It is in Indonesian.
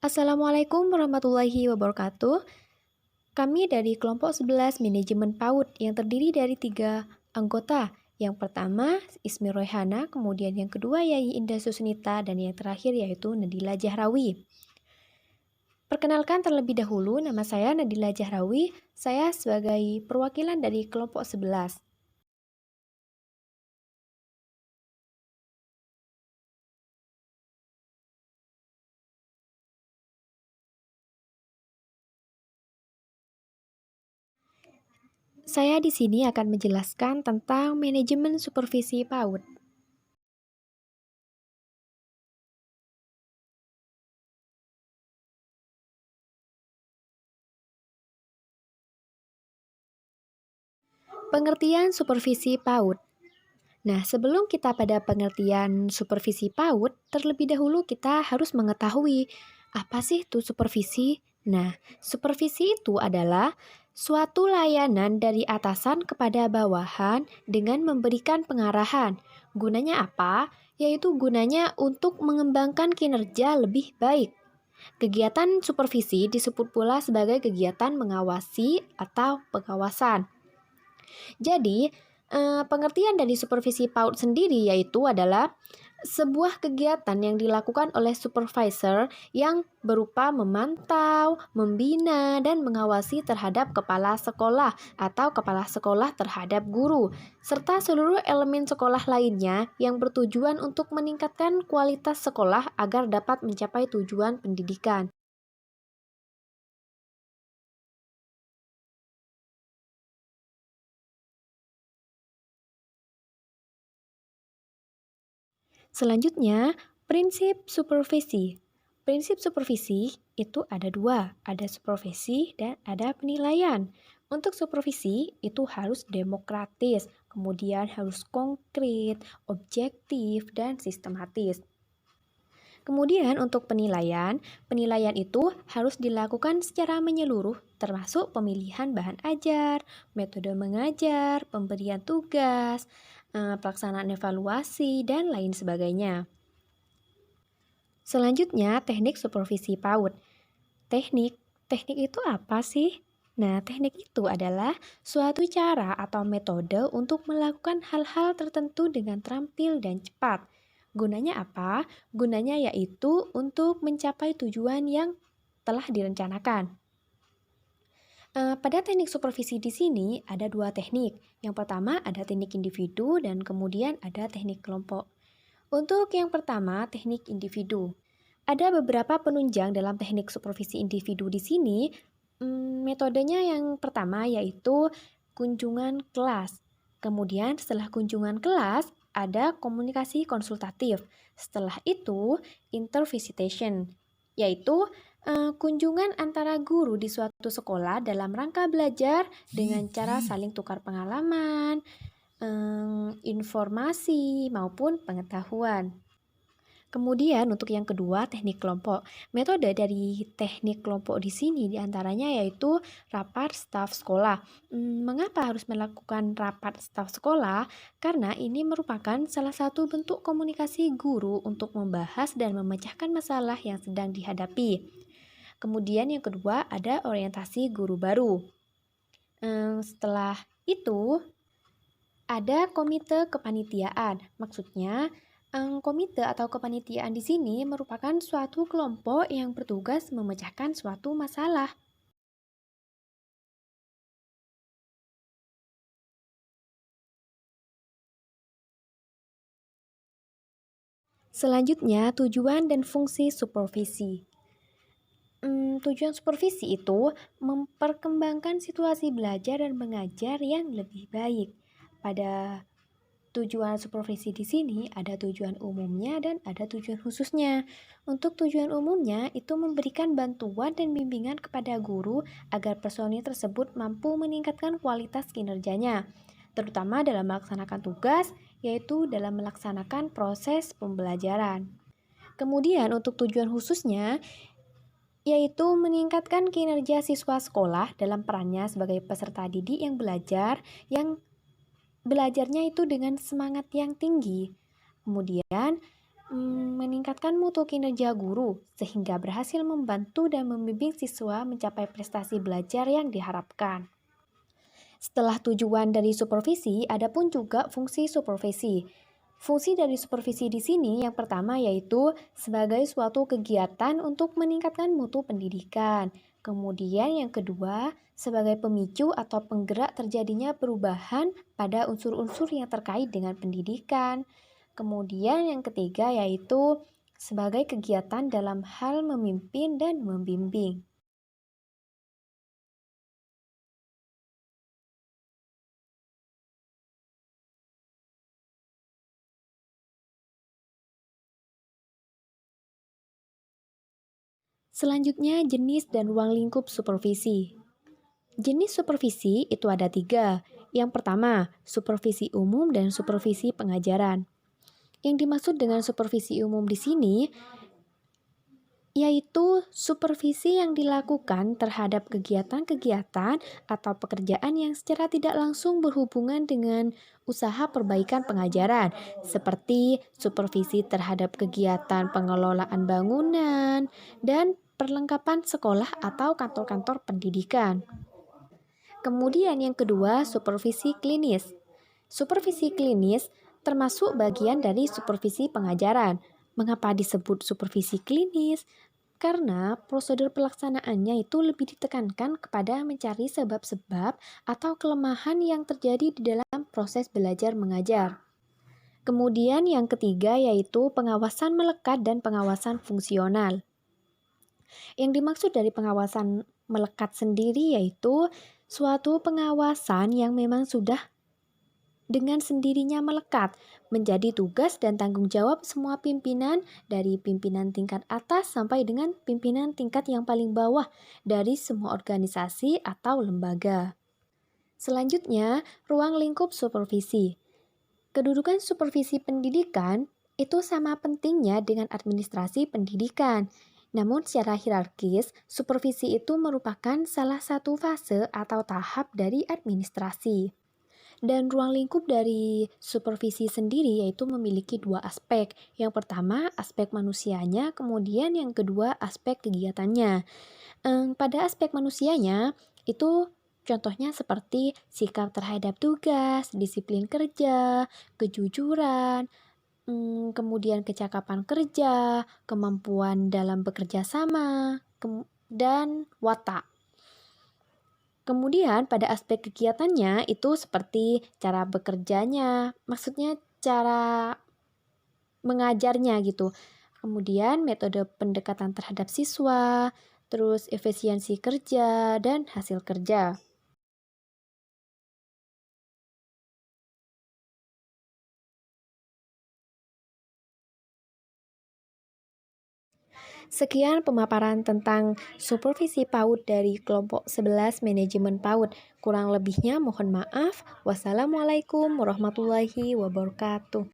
Assalamualaikum warahmatullahi wabarakatuh. Kami dari kelompok 11 Manajemen PAUD yang terdiri dari 3 anggota. Yang pertama Ismi Royhana, kemudian yang kedua Yai Indah Susnita, dan yang terakhir yaitu Nadila Jahrawi. Perkenalkan terlebih dahulu, nama saya Nadila Jahrawi. Saya sebagai perwakilan dari kelompok 11. Saya di sini akan menjelaskan tentang manajemen supervisi PAUD. Pengertian supervisi PAUD. Nah, sebelum kita pada pengertian supervisi PAUD, terlebih dahulu kita harus mengetahui apa sih itu supervisi. Nah, supervisi itu adalah suatu layanan dari atasan kepada bawahan dengan memberikan pengarahan. Gunanya apa? Yaitu gunanya untuk mengembangkan kinerja lebih baik. Kegiatan supervisi disebut pula sebagai kegiatan mengawasi atau pengawasan. Jadi, pengertian dari supervisi PAUD sendiri yaitu adalah sebuah kegiatan yang dilakukan oleh supervisor yang berupa memantau, membina, dan mengawasi terhadap kepala sekolah atau kepala sekolah terhadap guru, serta seluruh elemen sekolah lainnya yang bertujuan untuk meningkatkan kualitas sekolah agar dapat mencapai tujuan pendidikan. Selanjutnya, prinsip supervisi. Prinsip supervisi itu ada dua, ada supervisi dan ada penilaian. Untuk supervisi itu harus demokratis, kemudian harus konkret, objektif, dan sistematis. Kemudian untuk penilaian, penilaian itu harus dilakukan secara menyeluruh, termasuk pemilihan bahan ajar, metode mengajar, pemberian tugas, pelaksanaan evaluasi, dan lain sebagainya. Selanjutnya, teknik supervisi PAUD. Teknik itu apa sih? Nah, teknik itu adalah suatu cara atau metode untuk melakukan hal-hal tertentu dengan terampil dan cepat. Gunanya apa? Gunanya yaitu untuk mencapai tujuan yang telah direncanakan. Pada teknik supervisi di sini ada dua teknik. Yang pertama ada teknik individu dan kemudian ada teknik kelompok. Untuk yang pertama, teknik individu. Ada beberapa penunjang dalam teknik supervisi individu di sini. Metodenya yang pertama yaitu kunjungan kelas. Kemudian setelah kunjungan kelas ada komunikasi konsultatif. Setelah itu intervisitation, yaitu kunjungan antara guru di suatu sekolah dalam rangka belajar dengan cara saling tukar pengalaman, informasi maupun pengetahuan. Kemudian untuk yang kedua, teknik kelompok. Metode dari teknik kelompok di sini diantaranya yaitu rapat staf sekolah. Mengapa harus melakukan rapat staf sekolah? Karena ini merupakan salah satu bentuk komunikasi guru untuk membahas dan memecahkan masalah yang sedang dihadapi. Kemudian yang kedua ada orientasi guru baru. Setelah itu ada komite kepanitiaan. Maksudnya komite atau kepanitiaan di sini merupakan suatu kelompok yang bertugas memecahkan suatu masalah. Selanjutnya, tujuan dan fungsi supervisi. Tujuan supervisi itu memperkembangkan situasi belajar dan mengajar yang lebih baik. Pada tujuan supervisi di sini ada tujuan umumnya dan ada tujuan khususnya. Untuk tujuan umumnya itu memberikan bantuan dan bimbingan kepada guru agar personil tersebut mampu meningkatkan kualitas kinerjanya, terutama dalam melaksanakan tugas, yaitu dalam melaksanakan proses pembelajaran. Kemudian untuk tujuan khususnya yaitu meningkatkan kinerja siswa sekolah dalam perannya sebagai peserta didik yang belajarnya itu dengan semangat yang tinggi. Kemudian Meningkatkan mutu kinerja guru sehingga berhasil membantu dan membimbing siswa mencapai prestasi belajar yang diharapkan. Setelah tujuan dari supervisi, ada pun juga fungsi supervisi. Fungsi dari supervisi di sini yang pertama yaitu sebagai suatu kegiatan untuk meningkatkan mutu pendidikan. Kemudian yang kedua, sebagai pemicu atau penggerak terjadinya perubahan pada unsur-unsur yang terkait dengan pendidikan. Kemudian yang ketiga yaitu sebagai kegiatan dalam hal memimpin dan membimbing. Selanjutnya, jenis dan ruang lingkup supervisi. Jenis supervisi itu ada tiga. Yang pertama, supervisi umum dan supervisi pengajaran. Yang dimaksud dengan supervisi umum di sini yaitu supervisi yang dilakukan terhadap kegiatan-kegiatan atau pekerjaan yang secara tidak langsung berhubungan dengan usaha perbaikan pengajaran, seperti supervisi terhadap kegiatan pengelolaan bangunan dan perlengkapan sekolah atau kantor-kantor pendidikan. Kemudian yang kedua, supervisi klinis. Supervisi klinis termasuk bagian dari supervisi pengajaran. Mengapa disebut supervisi klinis? Karena prosedur pelaksanaannya itu lebih ditekankan kepada mencari sebab-sebab atau kelemahan yang terjadi di dalam proses belajar mengajar. Kemudian yang ketiga yaitu pengawasan melekat dan pengawasan fungsional. Yang dimaksud dari pengawasan melekat sendiri yaitu suatu pengawasan yang memang sudah dengan sendirinya melekat menjadi tugas dan tanggung jawab semua pimpinan dari pimpinan tingkat atas sampai dengan pimpinan tingkat yang paling bawah dari semua organisasi atau lembaga. Selanjutnya, ruang lingkup supervisi. Kedudukan supervisi pendidikan itu sama pentingnya dengan administrasi pendidikan. Namun secara hierarkis, supervisi itu merupakan salah satu fase atau tahap dari administrasi. Dan ruang lingkup dari supervisi sendiri yaitu memiliki dua aspek. Yang pertama, aspek manusianya, kemudian yang kedua, aspek kegiatannya. Pada aspek manusianya, itu contohnya seperti sikap terhadap tugas, disiplin kerja, kejujuran, kemudian kecakapan kerja, kemampuan dalam bekerja sama, dan watak. Kemudian pada aspek kegiatannya itu seperti cara bekerjanya, maksudnya cara mengajarnya gitu. Kemudian metode pendekatan terhadap siswa, terus efisiensi kerja dan hasil kerja. Sekian pemaparan tentang supervisi PAUD dari kelompok 11 manajemen PAUD. Kurang lebihnya mohon maaf. Wassalamualaikum warahmatullahi wabarakatuh.